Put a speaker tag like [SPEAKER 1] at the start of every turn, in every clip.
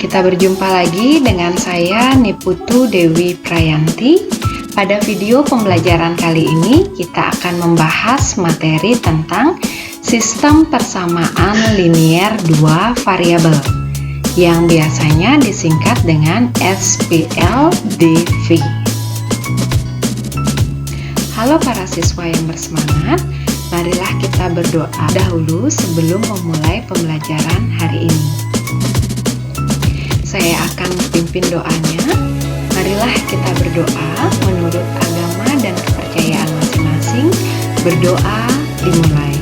[SPEAKER 1] Kita berjumpa lagi dengan saya Niputu Dewi Prayanti. Pada video pembelajaran kali ini kita akan membahas materi tentang sistem persamaan linier dua variabel yang biasanya disingkat dengan SPLDV. Halo para siswa yang bersemangat, marilah kita berdoa dahulu sebelum memulai pembelajaran hari ini. Saya akan memimpin doanya. Marilah kita berdoa menurut agama dan kepercayaan masing-masing. Berdoa dimulai.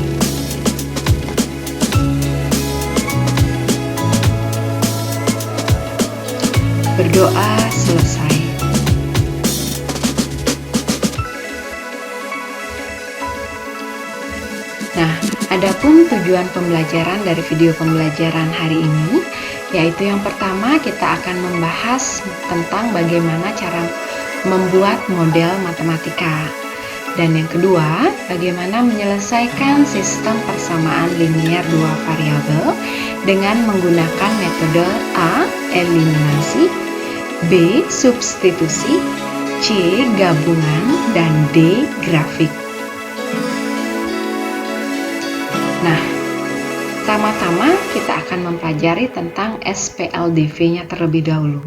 [SPEAKER 1] Berdoa selesai. Nah, adapun tujuan pembelajaran dari video pembelajaran hari ini, yaitu yang pertama kita akan membahas tentang bagaimana cara membuat model matematika. Dan yang kedua, bagaimana menyelesaikan sistem persamaan linier dua variabel dengan menggunakan metode A. Eliminasi, B. Substitusi, C. Gabungan, dan D. Grafik. Nah, pertama-tama kita akan mempelajari tentang SPLDV-nya terlebih dahulu.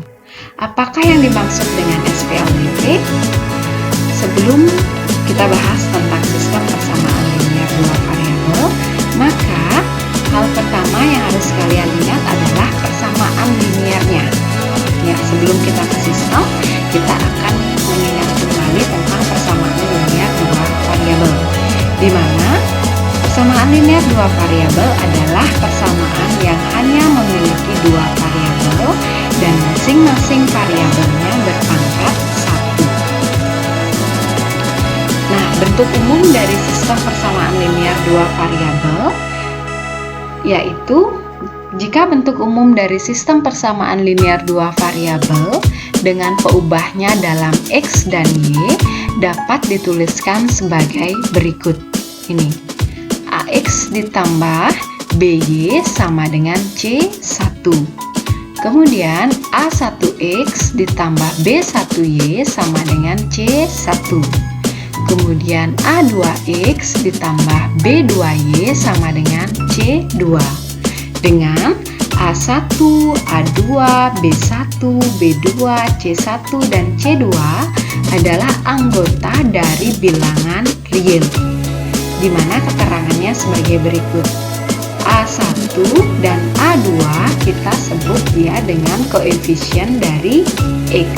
[SPEAKER 1] Apakah yang dimaksud dengan SPLDV? Sebelum kita bahas tentang sistem persamaan linier dua variabel, maka hal pertama yang harus kalian ingat adalah persamaan liniernya. Ya, sebelum kita ke sistem, kita akan mengingat kembali tentang persamaan linier dua variabel, di mana persamaan linier dua variabel adalah persamaan yang hanya memiliki dua variabel dan masing-masing variabelnya berpangkat 1. Nah, bentuk umum dari sistem persamaan linier dua variabel yaitu jika bentuk umum dari sistem persamaan linier dua variabel dengan peubahnya dalam X dan Y dapat dituliskan sebagai berikut. Ini AX ditambah BY sama dengan C1. Kemudian A1X ditambah B1Y sama dengan C1. Kemudian A2X ditambah B2Y sama dengan C2. Dengan A1, A2, B1, B2, C1, dan C2 adalah anggota dari bilangan real, di mana keterangannya sebagai berikut. A1 dan A2 kita sebut dia dengan koefisien dari X.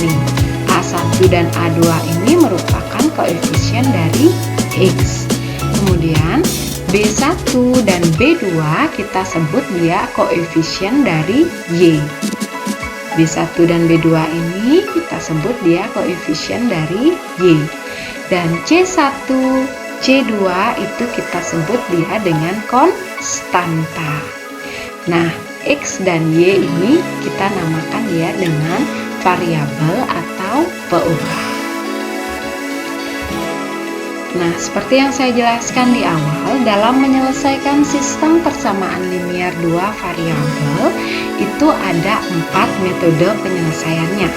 [SPEAKER 1] Nih, A1 dan A2 ini merupakan koefisien dari X. Kemudian B1 dan B2 kita sebut dia koefisien dari Y. B1 dan B2 ini kita sebut dia koefisien dari Y. Dan C1, C2 itu kita sebut dia dengan konstanta. Nah, X dan Y ini kita namakan dia dengan variabel atau peubah. Nah, seperti yang saya jelaskan di awal, dalam menyelesaikan sistem persamaan linier dua variabel itu ada 4 metode penyelesaiannya.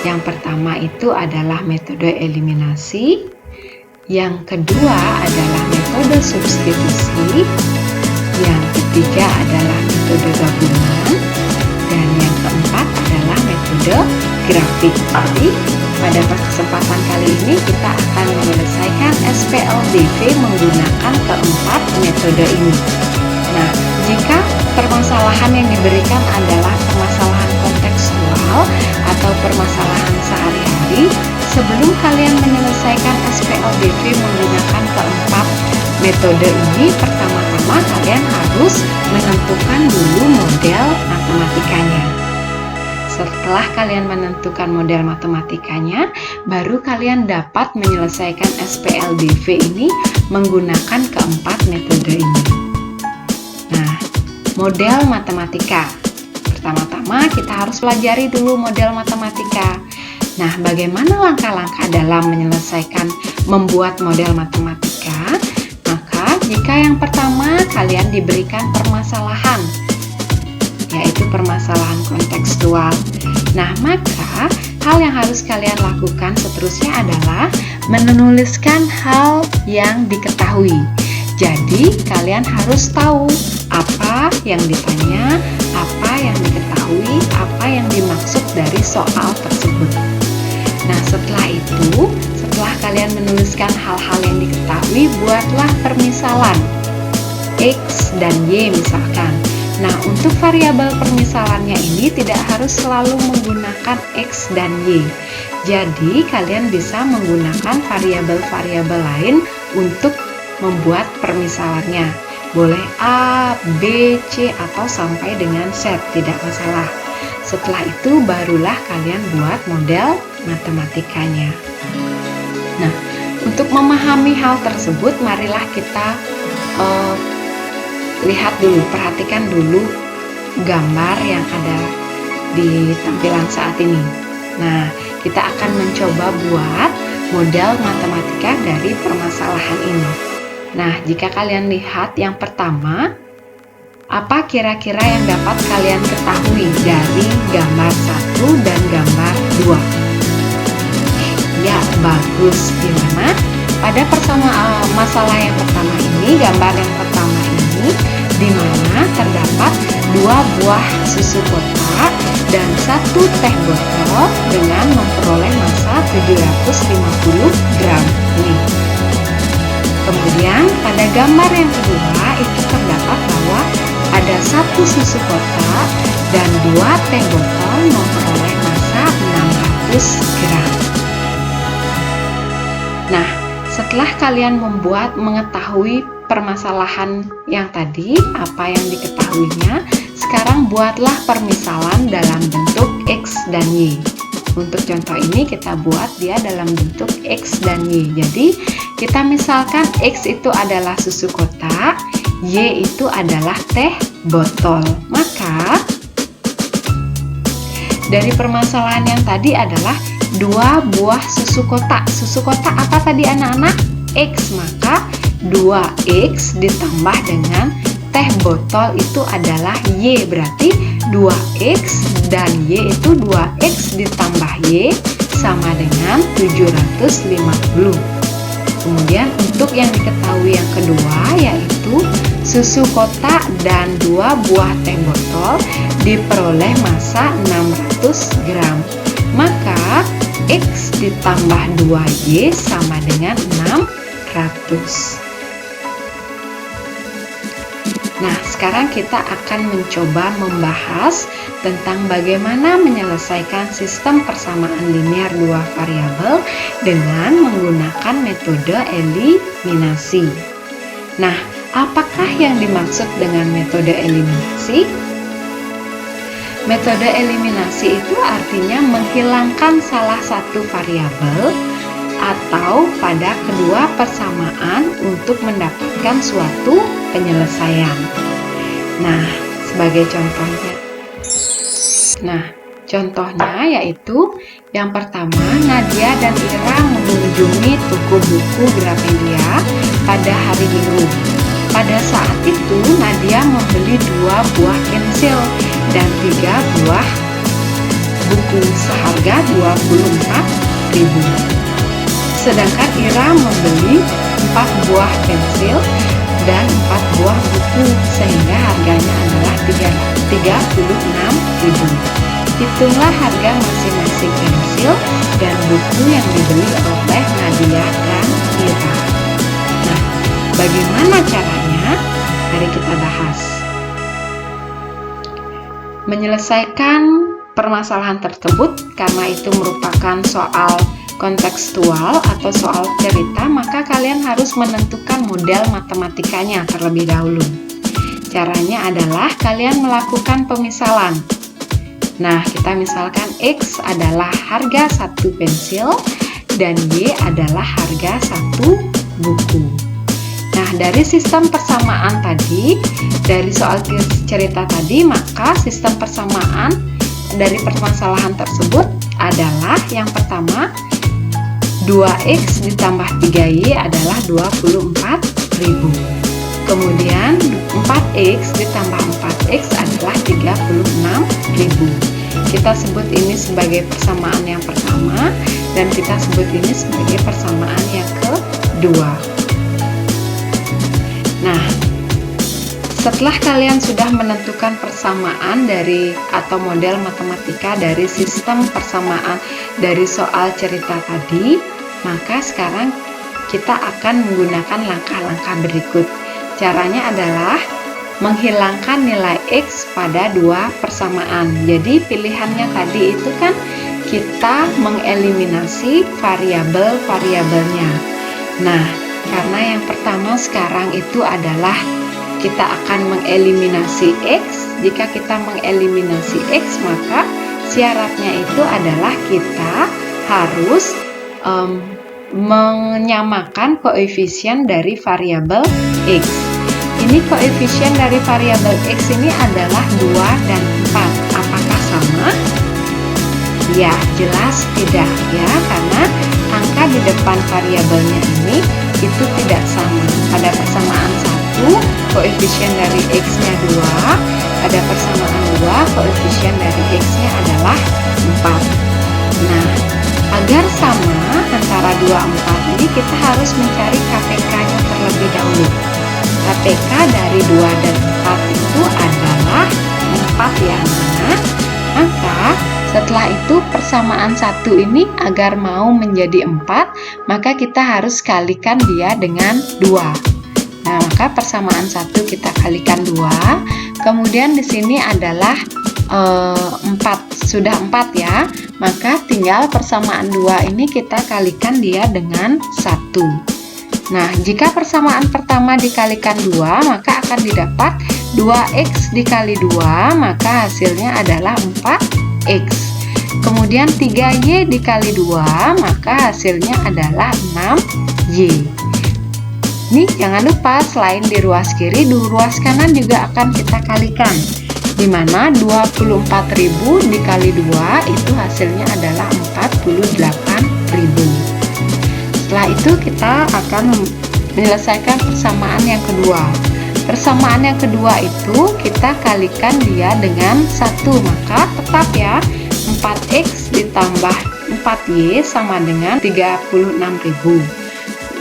[SPEAKER 1] Yang pertama itu adalah metode eliminasi. Yang kedua adalah metode substitusi, yang ketiga adalah metode gabungan, dan yang keempat adalah metode grafik. Jadi, pada kesempatan kali ini kita akan menyelesaikan SPLDV menggunakan keempat metode ini. Nah, jika permasalahan yang diberikan adalah permasalahan kontekstual atau permasalahan sehari-hari, sebelum kalian menyelesaikan SPLDV menggunakan keempat metode ini, pertama-tama kalian harus menentukan dulu model matematikanya. Setelah kalian menentukan model matematikanya, baru kalian dapat menyelesaikan SPLDV ini menggunakan keempat metode ini. Nah, model matematika. Pertama-tama kita harus pelajari dulu model matematika. Nah, bagaimana langkah-langkah dalam menyelesaikan membuat model matematika? Maka, jika yang pertama kalian diberikan permasalahan yaitu permasalahan kontekstual. Nah, maka hal yang harus kalian lakukan seterusnya adalah menuliskan hal yang diketahui. Jadi, kalian harus tahu apa yang ditanya, apa yang diketahui, apa yang dimaksud dari soal tersebut. Nah, setelah itu, setelah kalian menuliskan hal-hal yang diketahui, buatlah permisalan X dan Y misalkan. Nah, untuk variabel permisalannya ini tidak harus selalu menggunakan X dan Y. Jadi, kalian bisa menggunakan variabel-variabel lain untuk membuat permisalannya. Boleh A, B, C, atau sampai dengan Z, tidak masalah. Setelah itu, barulah kalian buat model matematikanya. Nah, untuk memahami hal tersebut, marilah kita lihat dulu, perhatikan dulu gambar yang ada di tampilan saat ini. Nah, kita akan mencoba buat model matematika dari permasalahan ini. Nah, jika kalian lihat yang pertama, apa kira-kira yang dapat kalian ketahui dari gambar 1 dan gambar 2? Ya, bagus. Gimana? Pada masalah yang pertama ini, gambar yang pertama ini, di mana terdapat 2 buah susu kotak dan 1 teh botol dengan memperoleh massa 750 gram. Nih. Kemudian pada gambar yang kedua itu terdapat bahwa ada 1 susu kotak dan 2 teh botol memperoleh massa 600 gram. Nah, setelah kalian mengetahui permasalahan yang tadi, apa yang diketahuinya, sekarang buatlah permisalan dalam bentuk X dan Y. Untuk contoh ini kita buat dia dalam bentuk X dan Y. Jadi kita misalkan X itu adalah susu kotak, Y itu adalah teh botol. Maka dari permasalahan yang tadi adalah 2 buah susu kotak. Susu kotak apa tadi anak-anak? X, maka 2X ditambah dengan teh botol itu adalah Y, berarti 2X dan Y itu 2X ditambah Y sama dengan 750. Kemudian untuk yang diketahui yang kedua yaitu susu kotak dan 2 buah teh botol diperoleh massa 600 gram. Maka X ditambah 2Y sama dengan 600. Nah, sekarang kita akan mencoba membahas tentang bagaimana menyelesaikan sistem persamaan linear 2 variabel dengan menggunakan metode eliminasi. Nah, apakah yang dimaksud dengan metode eliminasi? Metode eliminasi itu artinya menghilangkan salah satu variabel atau pada kedua persamaan untuk mendapatkan suatu penyelesaian. Nah, sebagai contohnya. Nah, contohnya yaitu yang pertama, Nadia dan Ira mengunjungi toko buku Gramedia pada hari Minggu. Pada saat itu, Nadia membeli 2 buah pensil dan 3 buah buku seharga 24.000. Sedangkan Ira membeli 4 buah pensil dan 4 buah buku sehingga harganya adalah 36.000. Hitunglah harga masing-masing pensil dan buku yang dibeli oleh Nadia dan Ira. Nah, bagaimana caranya? Mari kita bahas. Menyelesaikan permasalahan tersebut karena itu merupakan soal kontekstual atau soal cerita, maka kalian harus menentukan model matematikanya terlebih dahulu. Caranya adalah kalian melakukan pemisalan. Nah, kita misalkan X adalah harga 1 pensil dan Y adalah harga 1 buku. Nah, dari sistem persamaan tadi, dari soal cerita tadi, maka sistem persamaan dari permasalahan tersebut adalah yang pertama, 2X ditambah 3Y adalah 24.000. Kemudian 4X ditambah 4X adalah 36.000. Kita sebut ini sebagai persamaan yang pertama dan kita sebut ini sebagai persamaan yang kedua. Nah, setelah kalian sudah menentukan persamaan dari atau model matematika dari sistem persamaan dari soal cerita tadi, maka sekarang kita akan menggunakan langkah-langkah berikut. Caranya adalah menghilangkan nilai X pada dua persamaan. Jadi pilihannya tadi itu kan kita mengeliminasi variabel-variabelnya. Nah, karena yang pertama sekarang itu adalah kita akan mengeliminasi X. Jika kita mengeliminasi X, maka syaratnya itu adalah kita harus menyamakan koefisien dari variabel X. Ini koefisien dari variabel X ini adalah 2 dan 4. Apakah sama? Ya, jelas tidak ya, karena angka di depan variabelnya ini itu tidak sama. Pada persamaan 1, koefisien dari X-nya 2. Pada persamaan 2, koefisien dari X-nya adalah 4. Nah, agar sama antara 2 dan 4 ini kita harus mencari KPK-nya terlebih dahulu. KPK dari 2 dan 4 itu adalah 4 ya anak. Maka setelah itu persamaan 1 ini agar mau menjadi 4, maka kita harus kalikan dia dengan 2. Nah, maka persamaan 1 kita kalikan 2. Kemudian di sini adalah 4, sudah 4 ya. Maka tinggal persamaan 2 ini kita kalikan dia dengan 1. Nah, jika persamaan pertama dikalikan 2, maka akan didapat 2X dikali 2, maka hasilnya adalah 4X. Kemudian 3Y dikali 2, maka hasilnya adalah 6Y. Ini jangan lupa selain di ruas kiri, di ruas kanan juga akan kita kalikan. Di mana 24.000 dikali 2 itu hasilnya adalah 48.000. Setelah itu kita akan menyelesaikan persamaan yang kedua. Persamaan yang kedua itu kita kalikan dia dengan 1, maka tetap ya 4X ditambah 4Y sama dengan 36.000.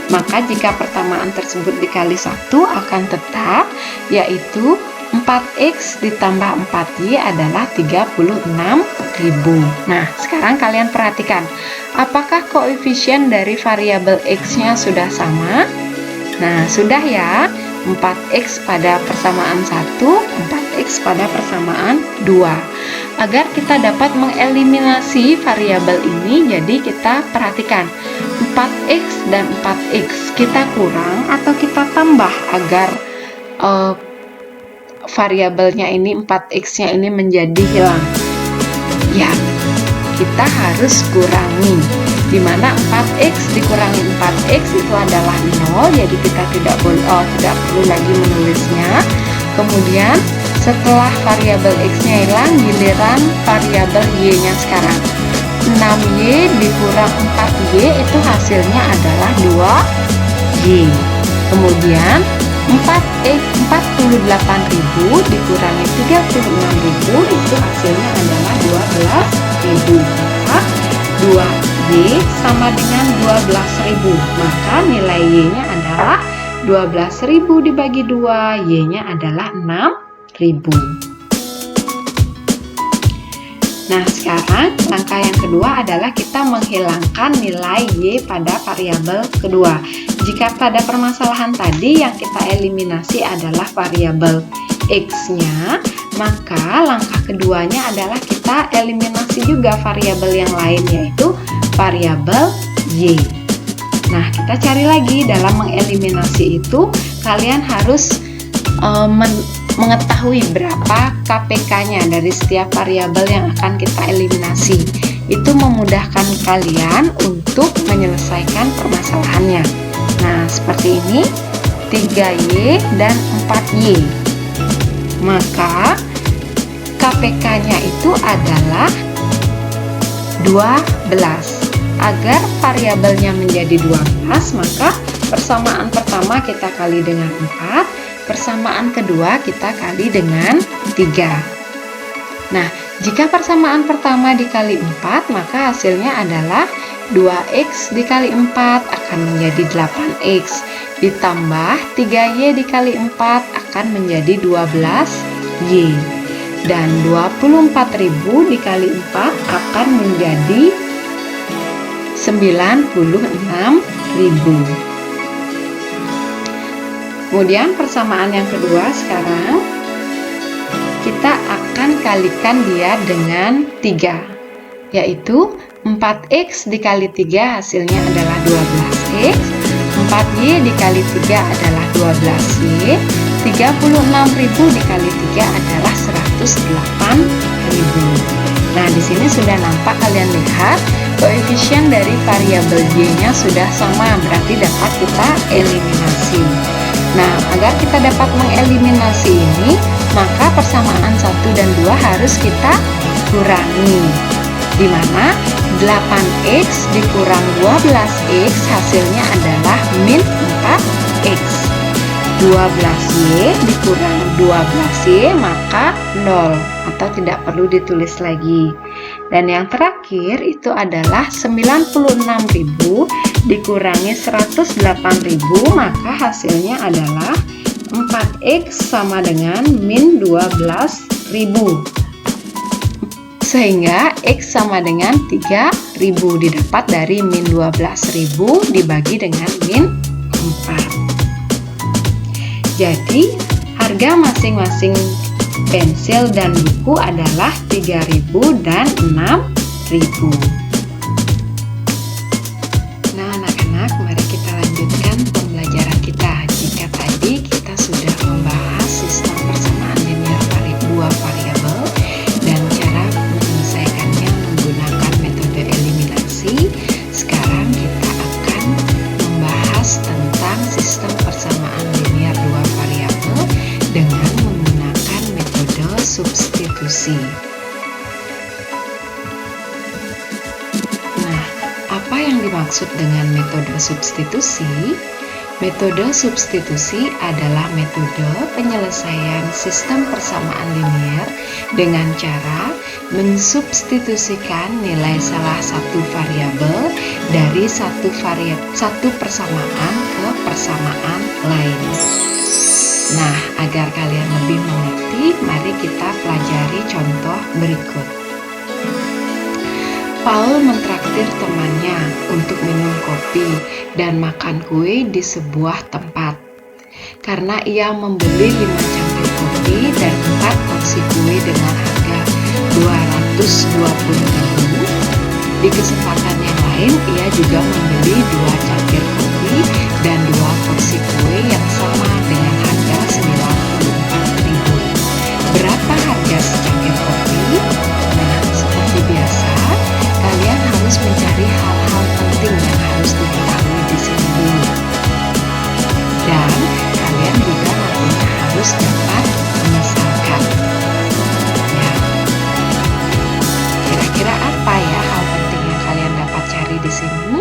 [SPEAKER 1] Maka jika persamaan tersebut dikali 1 akan tetap, yaitu 4X ditambah 4Y adalah 36.000. Nah, sekarang kalian perhatikan, apakah koefisien dari variabel X-nya sudah sama? Nah, sudah ya, 4X pada persamaan 1, 4X pada persamaan 2. Agar kita dapat mengeliminasi variabel ini, jadi kita perhatikan 4X dan 4X kita kurang atau kita tambah agar variabelnya ini 4X-nya ini menjadi hilang. Ya, kita harus kurangi. Di mana 4X dikurangi 4X itu adalah 0, jadi kita tidak perlu lagi menulisnya. Kemudian setelah variabel X-nya hilang, giliran variabel Y-nya sekarang. 6Y dikurang 4Y itu hasilnya adalah 2Y. Kemudian 48.000 dikurangi 36.000 itu hasilnya adalah 12.000. Maka 2Y sama dengan 12.000. Maka nilai Y-nya adalah 12.000 dibagi 2, Y-nya adalah 6.000. Nah, sekarang langkah yang kedua adalah kita menghilangkan nilai Y pada variabel kedua. Jika pada permasalahan tadi yang kita eliminasi adalah variabel X-nya, maka langkah keduanya adalah kita eliminasi juga variabel yang lain, yaitu variabel Y. Nah, kita cari lagi dalam mengeliminasi itu, kalian harus mengetahui berapa KPK-nya dari setiap variabel yang akan kita eliminasi. Itu memudahkan kalian untuk menyelesaikan permasalahannya. Nah, seperti ini, 3Y dan 4Y. Maka KPK-nya itu adalah 12. Agar variabelnya menjadi 12, maka persamaan pertama kita kali dengan 4, persamaan kedua kita kali dengan 3. Nah, jika persamaan pertama dikali 4, maka hasilnya adalah 2x dikali 4 akan menjadi 8x, ditambah 3y dikali 4 akan menjadi 12y, dan 24.000 dikali 4 akan menjadi 96.000. Kemudian persamaan yang kedua sekarang kita akan kalikan dia dengan 3, yaitu 4x dikali 3 hasilnya adalah 12x, 4y dikali 3 adalah 12y, 36.000 dikali 3 adalah 108.000. Nah, di sini sudah nampak, kalian lihat koefisien dari variabel y-nya sudah sama, berarti dapat kita eliminasi. Nah, agar kita dapat mengeliminasi ini, maka persamaan 1 dan 2 harus kita kurangi, di mana 8x dikurang 12x hasilnya adalah min 4x. 12y dikurang 12y maka 0, atau tidak perlu ditulis lagi. Dan yang terakhir itu adalah 96.000 dikurangi 108.000, maka hasilnya adalah 4x sama dengan min 12.000. Sehingga x sama dengan 3.000 didapat dari min 12.000 dibagi dengan min 4. Jadi, harga masing-masing pensil dan buku adalah 3.000 dan 6.000. Nah, anak-anak, mari kita lanjutkan pembelajaran kita. Jika tadi kita sudah membahas sistem persamaan linear dua variabel dan cara menyelesaikannya menggunakan metode eliminasi, sekarang kita akan membahas tentang sistem persamaan linear dua variabel dengan menggunakan metode substitusi. Nah, apa yang dimaksud dengan metode substitusi? Metode substitusi adalah metode penyelesaian sistem persamaan linear dengan cara mensubstitusikan nilai salah satu variabel dari satu persamaan ke persamaan lain. Nah, agar kalian lebih mengerti, mari kita pelajari contoh berikut. Paul mentraktir temannya untuk minum kopi dan makan kue di sebuah tempat. Karena ia membeli 5 cangkir kopi dan 4 porsi kue dengan harga 220.000, di kesempatan yang lain ia juga membeli 2 cangkir kopi dan 2 porsi kue yang sama dengan harga 94.000. Berapa harga secangkir kopi? Nah, seperti biasa, kalian harus mencari hal-hal penting yang harus diketahui di sini dulu. Dan kalian juga nantinya harus dapat memisalkan. Ya. Kira-kira apa ya hal penting yang kalian dapat cari di sini?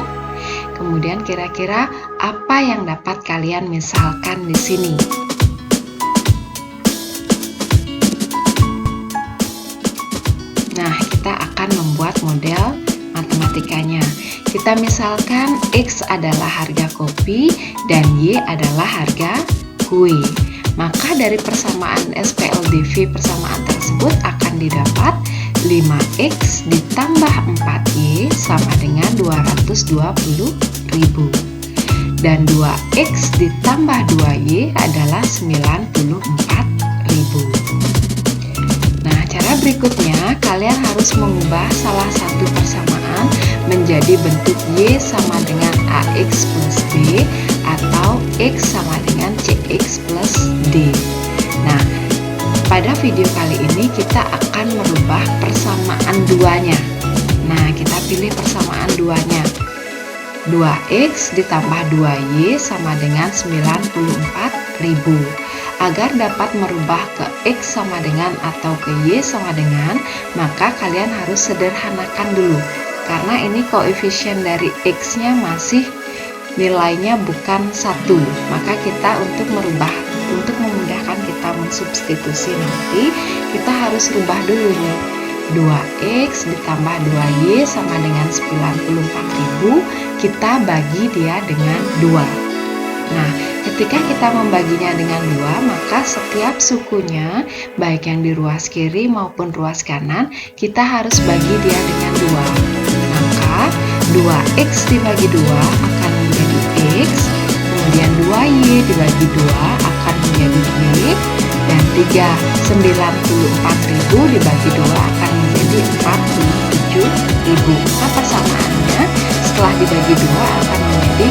[SPEAKER 1] Kemudian kira-kira apa yang dapat kalian misalkan di sini? Nah, kita akan membuat model matematikanya. Kita misalkan X adalah harga kopi dan Y adalah harga kue. Maka dari persamaan SPLDV persamaan tersebut akan didapat 5X ditambah 4Y sama dengan 220.000. Dan 2X ditambah 2Y adalah 94.000. Nah, cara berikutnya, kalian harus mengubah salah satu persamaan menjadi bentuk Y sama dengan AX plus B atau X sama dengan CX plus D. Nah, pada video kali ini kita akan merubah persamaan duanya. Nah, kita pilih persamaan duanya. 2X ditambah 2Y sama dengan 94.000. Agar dapat merubah ke X sama dengan atau ke Y sama dengan, maka kalian harus sederhanakan dulu. Karena ini koefisien dari X-nya masih nilainya bukan 1. Maka kita untuk merubah untuk memudahkan kita mensubstitusi nanti, kita harus rubah dulu nih. 2X ditambah 2Y sama dengan 94.000, kita bagi dia dengan 2. Nah, ketika kita membaginya dengan 2, maka setiap sukunya, baik yang di ruas kiri maupun ruas kanan, kita harus bagi dia dengan 2. Maka 2X dibagi 2 akan menjadi X, kemudian 2Y dibagi 2 akan menjadi Y, dan 94.000 dibagi 2 akan menjadi 47.000. Nah, persamaannya setelah dibagi 2 akan menjadi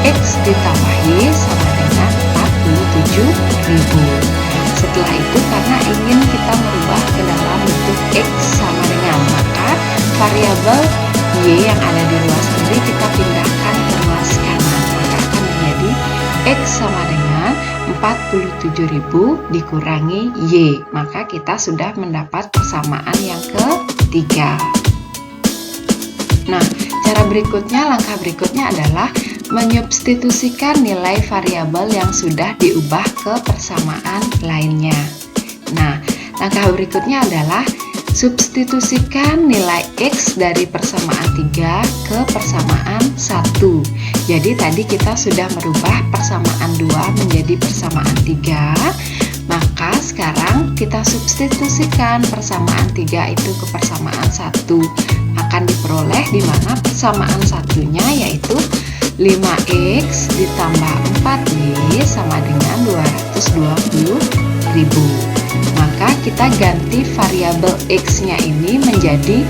[SPEAKER 1] X ditambah Y sama dengan 47.000. Setelah itu, karena ingin kita merubah ke dalam bentuk X sama dengan, maka variabel Y yang ada di ruas kiri kita pindahkan ke ruas kanan, maka akan menjadi X sama dengan 47.000 dikurangi Y. Maka kita sudah mendapat persamaan yang ketiga. Nah, langkah berikutnya adalah menyubstitusikan nilai variabel yang sudah diubah ke persamaan lainnya. Nah, langkah berikutnya adalah substitusikan nilai X dari persamaan 3 ke persamaan 1. Jadi tadi kita sudah merubah persamaan 2 menjadi persamaan 3. Maka sekarang kita substitusikan persamaan 3 itu ke persamaan 1. Akan diperoleh di mana persamaan satunya yaitu 5X ditambah 4Y sama dengan 220.000. Maka kita ganti variabel X-nya ini menjadi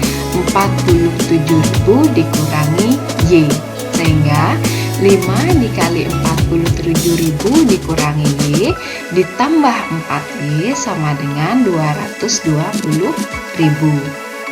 [SPEAKER 1] 47.000 dikurangi Y. Sehingga 5 dikali 47.000 dikurangi Y ditambah 4Y sama dengan 220.000.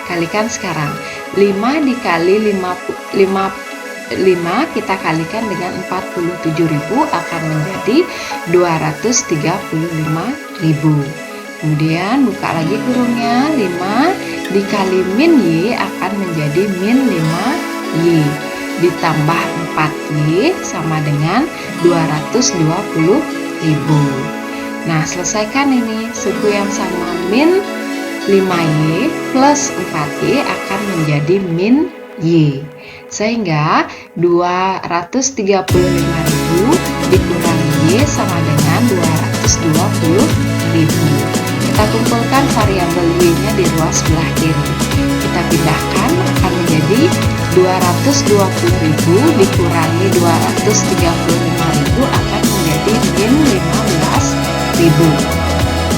[SPEAKER 1] Kalikan sekarang. 5 dikali 5 kita kalikan dengan 47.000 akan menjadi 235.000. Kemudian buka lagi kurungnya, 5 dikali min Y akan menjadi min 5Y ditambah 4Y sama dengan 220.000. Nah, selesaikan ini, suku yang sama min 5Y plus 4Y akan menjadi min Y. Sehingga 235.000 dikurangi Y sama dengan 220.000. Kita kumpulkan variabel Y-nya di ruas sebelah kiri. Kita pindahkan akan menjadi 220.000 dikurangi 235.000 akan menjadi min 15.000.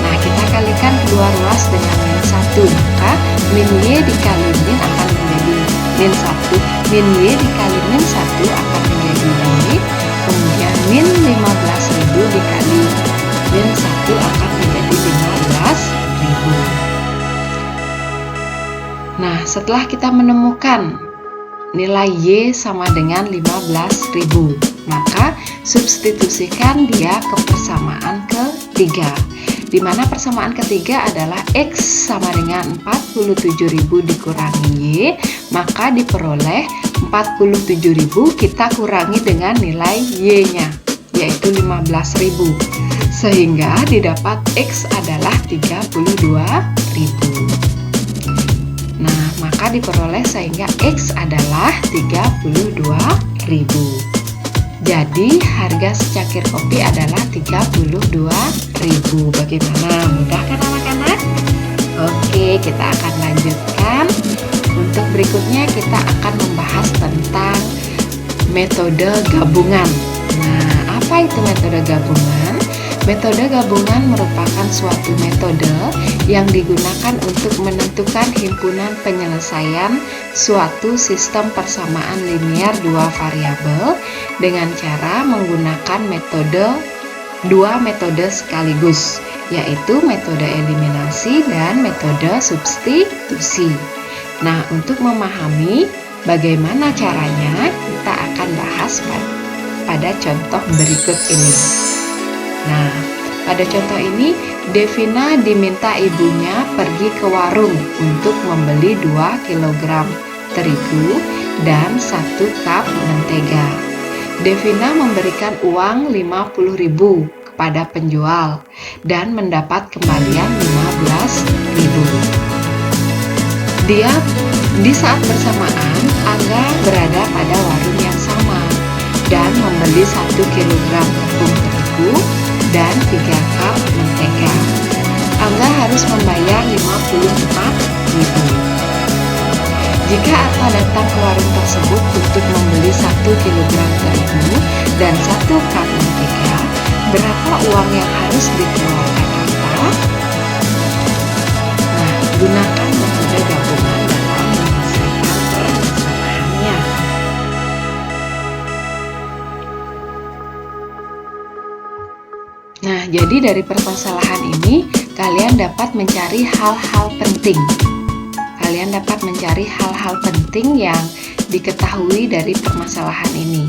[SPEAKER 1] Nah, kita kalikan kedua ruas dengan min 1, maka min Y dikali min akan menjadi min 1. Min Y dikali min 1 akan menjadi Y. Kemudian min 15.000 dikali min 1 akan menjadi 15.000. Nah, setelah kita menemukan nilai Y sama dengan 15.000, maka substitusikan dia ke persamaan ketiga, di mana persamaan ketiga adalah X sama dengan 47.000 dikurangi Y, maka diperoleh 47.000 kita kurangi dengan nilai Y-nya, yaitu 15.000, sehingga didapat X adalah 32.000. Nah, maka diperoleh sehingga X adalah 32.000. Jadi, harga secangkir kopi adalah 32.000. Bagaimana? Mudah kan anak-anak? Oke, kita akan lanjutkan. Untuk berikutnya kita akan membahas tentang metode gabungan. Nah, apa itu metode gabungan? Metode gabungan merupakan suatu metode yang digunakan untuk menentukan himpunan penyelesaian suatu sistem persamaan linear dua variabel dengan cara menggunakan dua metode sekaligus, yaitu metode eliminasi dan metode substitusi. Nah, untuk memahami bagaimana caranya, kita akan bahas pada contoh berikut ini. Nah, pada contoh ini, Devina diminta ibunya pergi ke warung untuk membeli 2 kg terigu dan 1 cup mentega. Devina memberikan uang 50.000 kepada penjual dan mendapat kembalian 15.000. Di saat bersamaan, Angga berada pada warung yang sama dan membeli 1 kg tepung terigu dan 3 cup mentega. Angga harus membayar 54.000. Jika Atta datang ke warung tersebut untuk membeli 1 kg terigu dan 1 cup mentega, berapa uang yang harus dikeluarkan Atta? Nah, gunakan metode gabungan dalam menyelesaikan permasalahannya. Nah, jadi dari permasalahan ini, kalian dapat mencari hal-hal penting. Kalian dapat mencari hal-hal penting yang diketahui dari permasalahan ini.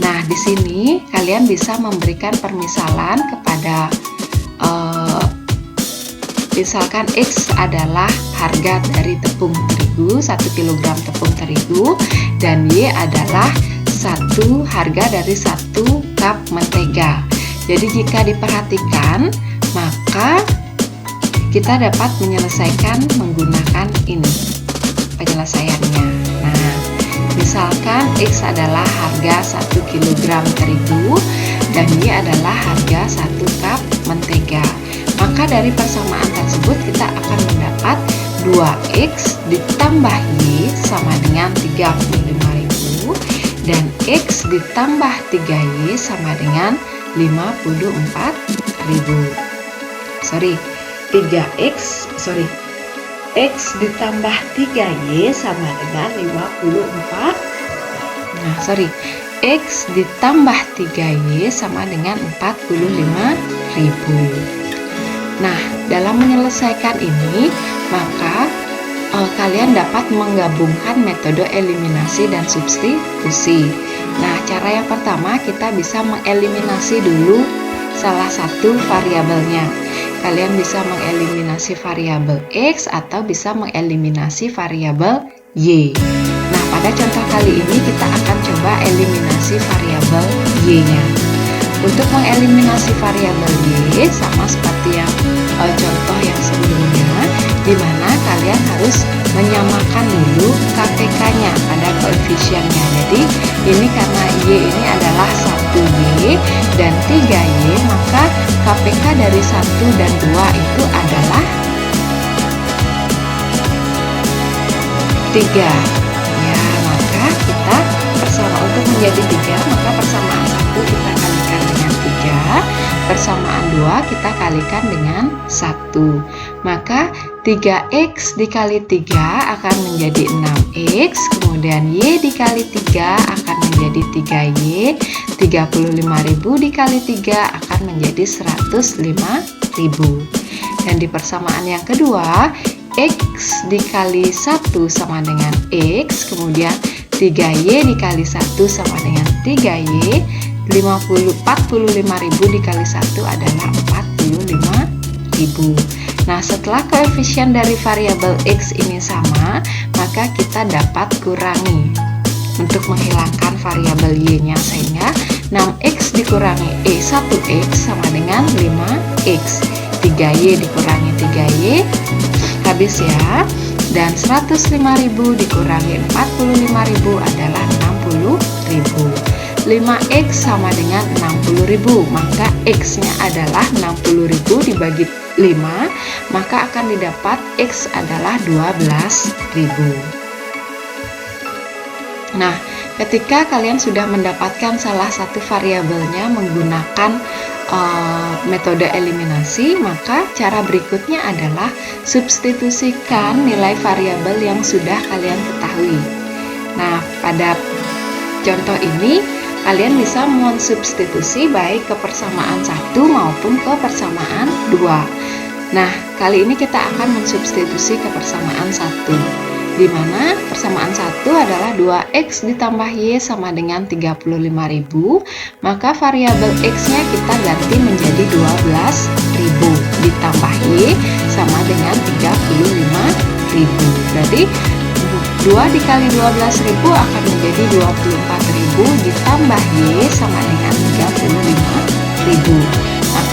[SPEAKER 1] Nah, di sini kalian bisa memberikan permisalan kepada misalkan X adalah harga dari tepung terigu, 1 kg tepung terigu, dan Y adalah harga dari 1 cup mentega. Jadi jika diperhatikan, maka kita dapat menyelesaikan menggunakan ini penyelesaiannya. Nah, misalkan X adalah harga 1 kg terigu dan Y adalah harga 1 cup mentega. Maka dari persamaan tersebut kita akan mendapat 2X ditambah Y sama dengan 35.000 dan X ditambah 3Y sama dengan 54.000. X ditambah 3Y sama dengan 54. X ditambah 3Y sama dengan 45.000. Nah, dalam menyelesaikan ini, maka kalian dapat menggabungkan metode eliminasi dan substitusi. Nah, cara yang pertama kita bisa mengeliminasi dulu salah satu variabelnya. Kalian bisa mengeliminasi variabel X atau bisa mengeliminasi variabel Y. Nah, pada contoh kali ini kita akan coba eliminasi variabel Y-nya. Untuk mengeliminasi variabel Y sama seperti yang contoh yang sebelumnya, di mana kalian harus menyamakan dulu KPK-nya pada koefisiennya. Jadi ini karena Y ini adalah 1Y dan 3Y, maka KPK dari 1 dan 2 itu adalah 3. Ya, maka kita untuk menjadi 3, maka persamaan 1 kita kalikan dengan 3, persamaan 2 kita kalikan dengan 1. Maka 3X dikali 3 akan menjadi 6X, kemudian Y dikali 3 akan menjadi 3Y, 35.000 dikali 3 akan menjadi 105.000. Dan di persamaan yang kedua, X dikali 1 sama dengan X, kemudian 3Y dikali 1 sama dengan 3Y, 45.000 dikali 1 adalah 45.000. Nah, setelah koefisien dari variabel X ini sama, maka kita dapat kurangi untuk menghilangkan variabel Y-nya, sehingga 6X dikurangi 1X sama dengan 5X. 3Y dikurangi 3Y, habis ya. Dan 105.000 dikurangi 45.000 adalah 60.000. 5X sama dengan 60.000, maka X-nya adalah 60.000 dibagi 5, maka akan didapat X adalah 12.000. Nah, ketika kalian sudah mendapatkan salah satu variabelnya menggunakan metode eliminasi, maka cara berikutnya adalah substitusikan nilai variabel yang sudah kalian ketahui. Nah, pada contoh ini kalian bisa mensubstitusi baik ke persamaan 1 maupun ke persamaan 2. Nah, kali ini kita akan mensubstitusi ke persamaan 1, di mana persamaan 1 adalah 2X ditambah Y sama dengan 35.000, maka variabel X-nya kita ganti menjadi 12.000 ditambah Y sama dengan 35.000. Berarti 2 dikali 12.000 akan menjadi 24.000 ditambah Y sama dengan 35.000.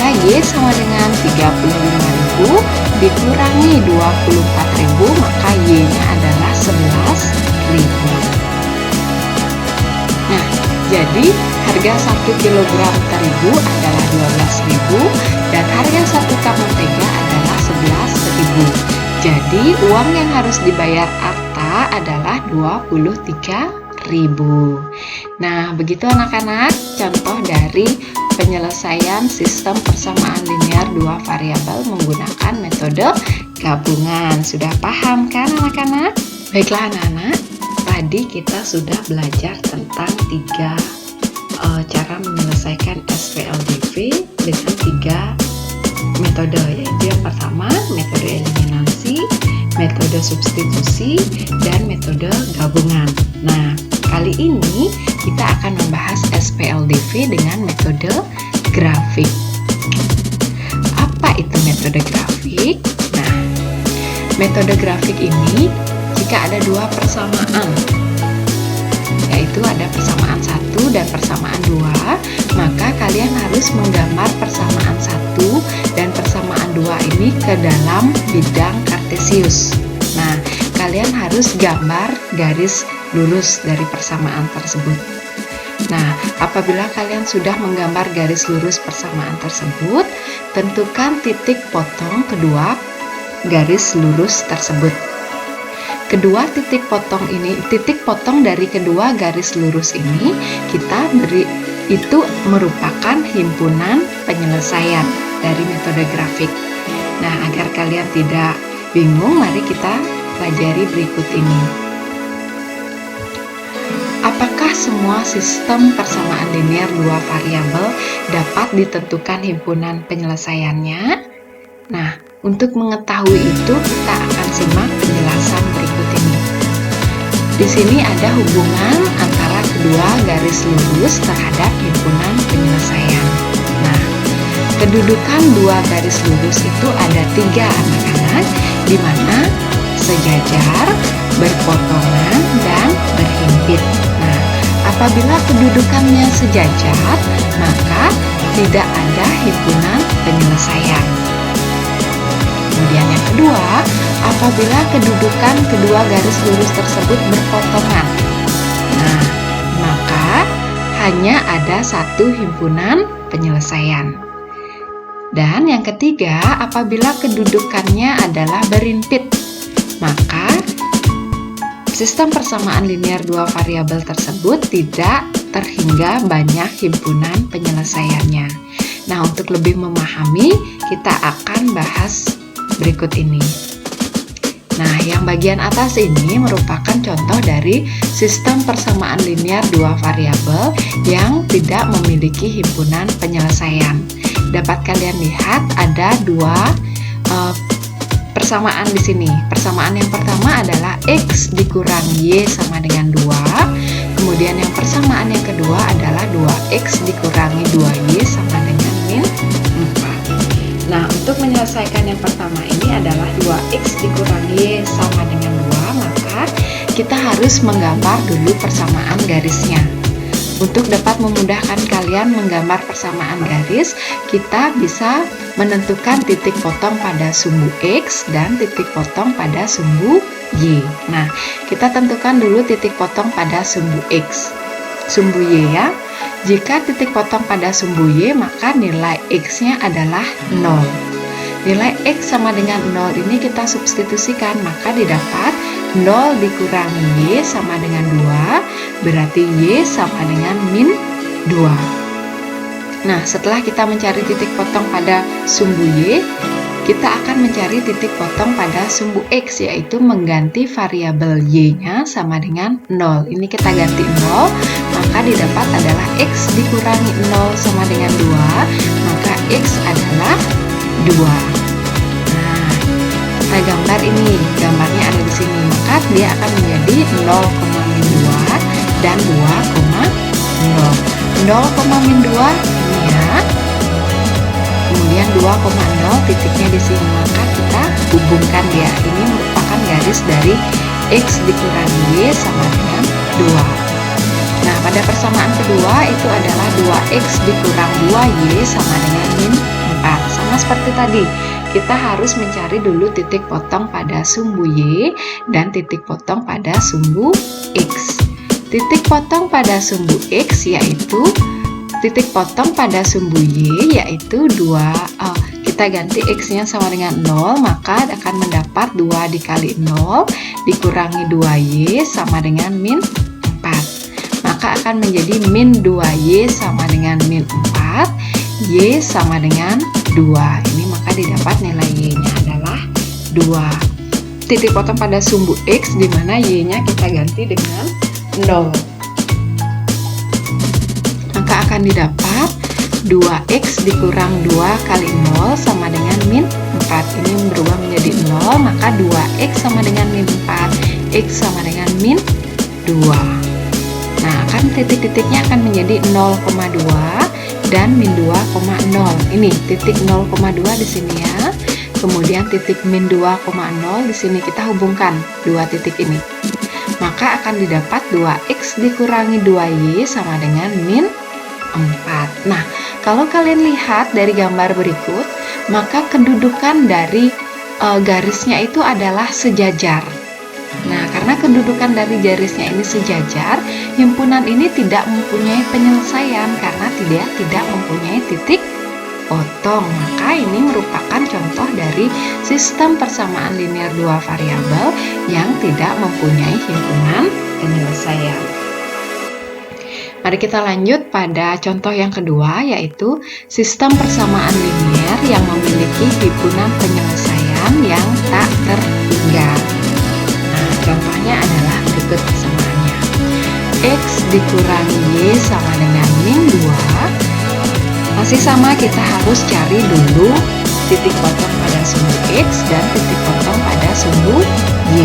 [SPEAKER 1] Maka Y sama dengan 35.000 dikurangi 24.000, maka Y-nya adalah 11.000. Nah, jadi harga 1 kg terigu adalah 12.000 dan harga 1 cup mentega adalah 11.000. Jadi uang yang harus dibayar Arta adalah 23.000. Nah, begitu anak-anak contoh dari penyelesaian sistem persamaan linear dua variabel menggunakan metode gabungan. Sudah paham kan anak-anak? Baiklah anak-anak, tadi kita sudah belajar tentang 3 cara menyelesaikan SPLDV dengan 3 metode, yaitu yang pertama metode eliminasi, metode substitusi, dan metode gabungan. Nah, kali ini kita akan membahas SPLDV dengan metode grafik. Apa itu metode grafik? Nah, metode grafik ini jika ada 2 persamaan, yaitu ada persamaan 1 dan persamaan 2, maka kalian harus menggambar persamaan 1 dan persamaan 2 ini ke dalam bidang kartesius. Nah, kalian harus gambar garis lurus dari persamaan tersebut. Nah, apabila kalian sudah menggambar garis lurus persamaan tersebut, tentukan titik potong kedua garis lurus tersebut. Kedua titik potong dari kedua garis lurus ini kita beri itu merupakan himpunan penyelesaian dari metode grafik. Nah, agar kalian tidak bingung, mari kita pelajari berikut ini. Apakah semua sistem persamaan linear dua variabel dapat ditentukan himpunan penyelesaiannya? Nah, untuk mengetahui itu kita akan simak penjelasan berikut ini. Di sini ada hubungan antara kedua garis lurus terhadap himpunan penyelesaian. Nah, kedudukan dua garis lurus itu ada 3 anak-anak, di mana sejajar, berpotongan, dan berhimpit. Nah, apabila kedudukannya sejajar, maka tidak ada himpunan penyelesaian. Kemudian yang kedua, apabila kedudukan kedua garis lurus tersebut berpotongan, nah, maka hanya ada 1 himpunan penyelesaian. Dan yang ketiga, apabila kedudukannya adalah berimpit, maka sistem persamaan linear dua variabel tersebut tidak terhingga banyak himpunan penyelesaiannya. Nah, untuk lebih memahami, kita akan bahas berikut ini. Nah, yang bagian atas ini merupakan contoh dari sistem persamaan linear dua variabel yang tidak memiliki himpunan penyelesaian. Dapat kalian lihat ada 2 persamaan di sini. Persamaan yang pertama adalah X dikurangi Y sama dengan 2. Kemudian yang persamaan yang kedua adalah 2X dikurangi 2Y sama dengan min 4. Nah, untuk menyelesaikan yang pertama ini adalah 2X dikurangi Y sama dengan 2, maka kita harus menggambar dulu persamaan garisnya. Untuk dapat memudahkan kalian menggambar persamaan garis, kita bisa menentukan titik potong pada sumbu X dan titik potong pada sumbu Y. Nah, kita tentukan dulu titik potong pada sumbu X, sumbu Y ya. Jika titik potong pada sumbu Y, maka nilai X-nya adalah 0. Nilai X sama dengan 0 ini kita substitusikan, maka didapat 0 dikurangi Y sama dengan 2, berarti Y sama dengan min 2. Nah, setelah kita mencari titik potong pada sumbu Y, kita akan mencari titik potong pada sumbu X, yaitu mengganti variabel Y-nya sama dengan 0. Ini kita ganti 0, maka didapat adalah X dikurangi 0 sama dengan 2, maka X adalah 2. Nah, kita gambar ini, gambarnya ada di sini, maka dia akan menjadi 0,2 dan 2,0. 0,2 ini ya. Kemudian 2,0 titiknya di sini, maka kita hubungkan dia. Ini merupakan garis dari X dikurangi Y sama dengan 2. Nah, pada persamaan kedua itu adalah 2X dikurang 2Y sama dengan min sama seperti tadi. Kita harus mencari dulu titik potong pada sumbu Y dan titik potong pada sumbu X. Titik potong pada sumbu X yaitu titik potong pada sumbu Y yaitu 2. Kita ganti X-nya sama dengan 0, maka akan mendapat 2 dikali 0 dikurangi 2Y sama dengan min 4. Maka akan menjadi min 2Y sama dengan min 4, Y sama dengan 2. Ini maka didapat nilai Y-nya adalah 2. Titik potong pada sumbu X di mana Y-nya kita ganti dengan 0. Maka akan didapat 2X dikurang 2 kali 0 sama dengan min 4. Ini berubah menjadi 0, maka 2X sama dengan min 4. X sama dengan min 2. Nah, kan titik-titiknya akan menjadi 0,2 dan min 2,0. Ini titik 0,2 di sini ya. Kemudian titik min 2,0 di sini kita hubungkan dua titik ini. Maka akan didapat 2X dikurangi 2Y sama dengan min 4. Nah, kalau kalian lihat dari gambar berikut, maka kedudukan dari garisnya itu adalah sejajar. Nah, karena kedudukan dari garisnya ini sejajar, himpunan ini tidak mempunyai penyelesaian karena tidak mempunyai titik potong. Maka ini merupakan contoh dari sistem persamaan linear dua variabel yang tidak mempunyai himpunan penyelesaian. Mari kita lanjut pada contoh yang kedua, yaitu sistem persamaan linear yang memiliki himpunan penyelesaian yang tak terhingga. Nah, contohnya adalah berikut persamaannya. X dikurangi Y sama dengan min 2. Masih sama, kita harus cari dulu titik potong pada sumbu X dan titik potong pada sumbu Y.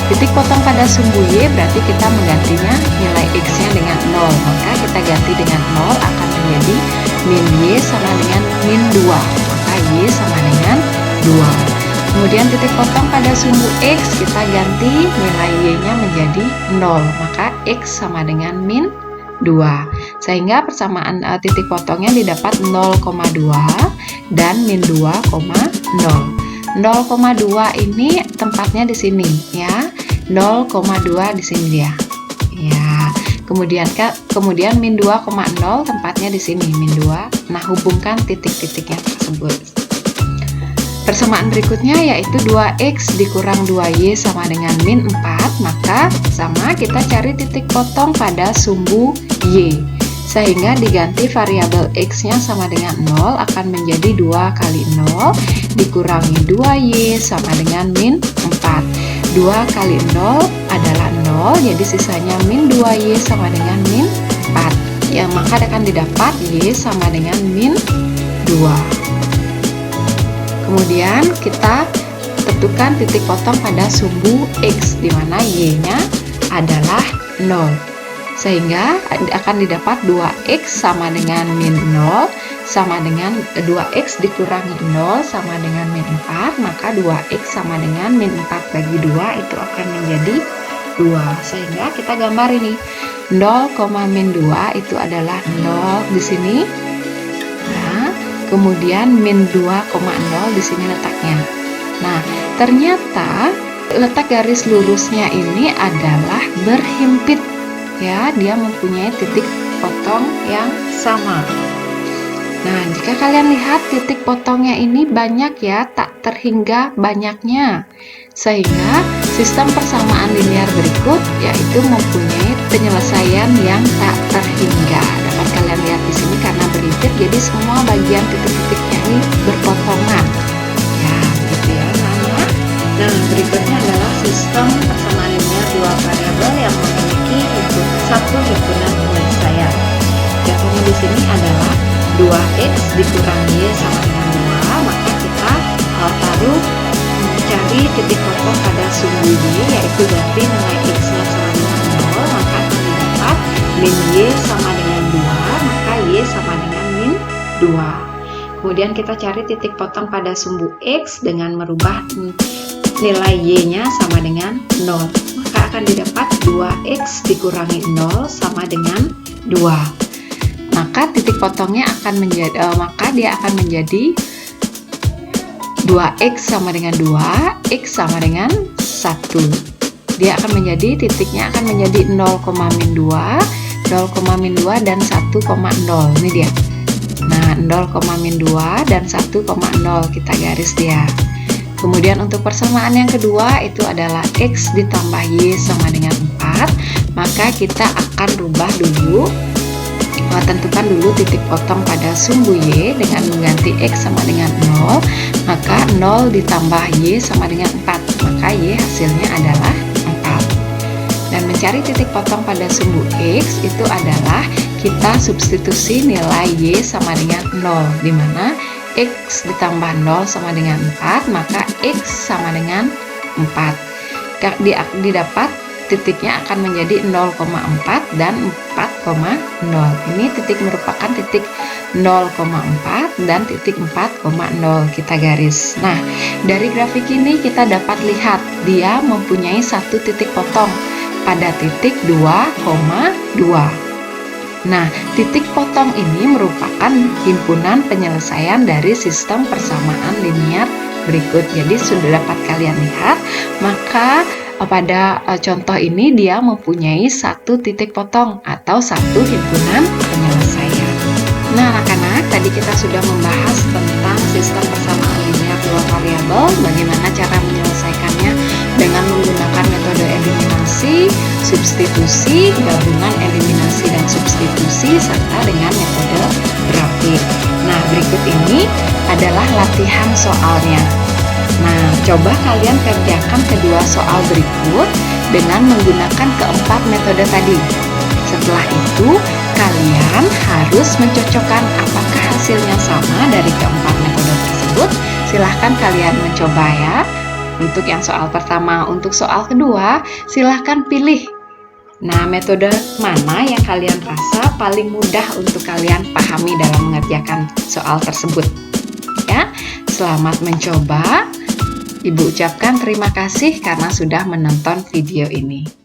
[SPEAKER 1] Titik potong pada sumbu Y berarti kita menggantinya nilai X-nya dengan 0. Maka kita ganti dengan 0 akan menjadi min Y sama dengan min 2. Maka Y sama dengan 2. Kemudian titik potong pada sumbu X kita ganti nilai Y-nya menjadi 0. Maka X sama dengan min 2. Sehingga persamaan titik potongnya didapat 0,2 dan min 2,0. 0,2 ini tempatnya di sini ya. 0,2 di sini dia. Ya. Kemudian min 2,0 tempatnya di sini min 2. Nah, hubungkan titik-titiknya tersebut. Persamaan berikutnya yaitu 2X dikurang 2Y sama dengan min 4. Maka sama, kita cari titik potong pada sumbu Y. Sehingga diganti variabel X-nya sama dengan 0 akan menjadi 2 kali 0 dikurangi 2Y sama dengan min 4. 2 kali 0 adalah 0, jadi sisanya min 2Y sama dengan min 4. Ya, maka akan didapat Y sama dengan min 2. Kemudian kita tentukan titik potong pada sumbu X di mana Y-nya adalah 0. Sehingga akan didapat 2X sama dengan min 0 sama dengan 2X dikurangi 0 sama dengan min 4. Maka 2X sama dengan min 4 bagi 2 itu akan menjadi 2. Sehingga kita gambar ini 0, min 2 itu adalah 0 di sini. Nah, kemudian min 2,0 di sini letaknya. Nah, ternyata letak garis lurusnya ini adalah berhimpit. Ya, dia mempunyai titik potong yang sama. Nah, jika kalian lihat titik potongnya ini banyak ya, tak terhingga banyaknya. Sehingga sistem persamaan linear berikut yaitu mempunyai penyelesaian yang tak terhingga. Dapat kalian lihat di sini karena berhimpit, jadi semua bagian titik-titiknya ini berpotongan. Ya, begitu ya namanya. Nah, berikutnya adalah sistem persamaan linear dua variabel yang memiliki satu himpunan penyelesaian. Contohnya di sini adalah 2X dikurangi Y sama dengan 2, maka kita taruh cari titik potong pada sumbu Y, yaitu ganti nilai X-nya sama dengan 0, maka akan didapat min Y sama dengan 2, maka Y sama dengan min 2. Kemudian kita cari titik potong pada sumbu X dengan merubah nilai Y-nya sama dengan 0. Maka akan didapat 2X dikurangi 0 sama dengan 2. Maka titik potongnya akan menjadi 2x sama dengan 2, x sama dengan 1. Dia akan menjadi, titiknya akan menjadi 0,-2, 0,-2 dan 1,0. Ini dia. Nah, 0,-2 dan 1,0 kita garis dia. Kemudian untuk persamaan yang kedua itu adalah x ditambah y sama dengan 4. Maka kita akan rubah dulu, tentukan dulu titik potong pada sumbu y dengan mengganti x sama dengan 0. Maka 0 ditambah y sama dengan 4. Maka y hasilnya adalah 4. Dan mencari titik potong pada sumbu x itu adalah kita substitusi nilai y sama dengan 0, di mana x ditambah 0 sama dengan 4, maka x sama dengan 4. Didapat titiknya akan menjadi 0,4 dan 4,0. Ini titik merupakan titik 0,4 dan titik 4,0 kita garis. Nah, dari grafik ini kita dapat lihat dia mempunyai satu titik potong pada titik 2,2. Nah, titik potong ini merupakan himpunan penyelesaian dari sistem persamaan linier berikut. Jadi sudah dapat kalian lihat, maka pada contoh ini dia mempunyai satu titik potong atau satu himpunan penyelesaian. Nah, anak-anak, tadi kita sudah membahas tentang sistem persamaan linier dua variabel, bagaimana cara menyelesaikannya dengan menggunakan metode eliminasi, substitusi, gabungan eliminasi dan substitusi, serta dengan metode grafik. Nah, berikut ini adalah latihan soalnya. Nah, coba kalian kerjakan kedua soal berikut dengan menggunakan keempat metode tadi. Setelah itu, kalian harus mencocokkan apakah hasilnya sama dari keempat metode tersebut. Silahkan kalian mencoba ya. Untuk yang soal pertama, untuk soal kedua, silahkan pilih. Nah, metode mana yang kalian rasa paling mudah untuk kalian pahami dalam mengerjakan soal tersebut? Ya, selamat mencoba. Ibu ucapkan terima kasih karena sudah menonton video ini.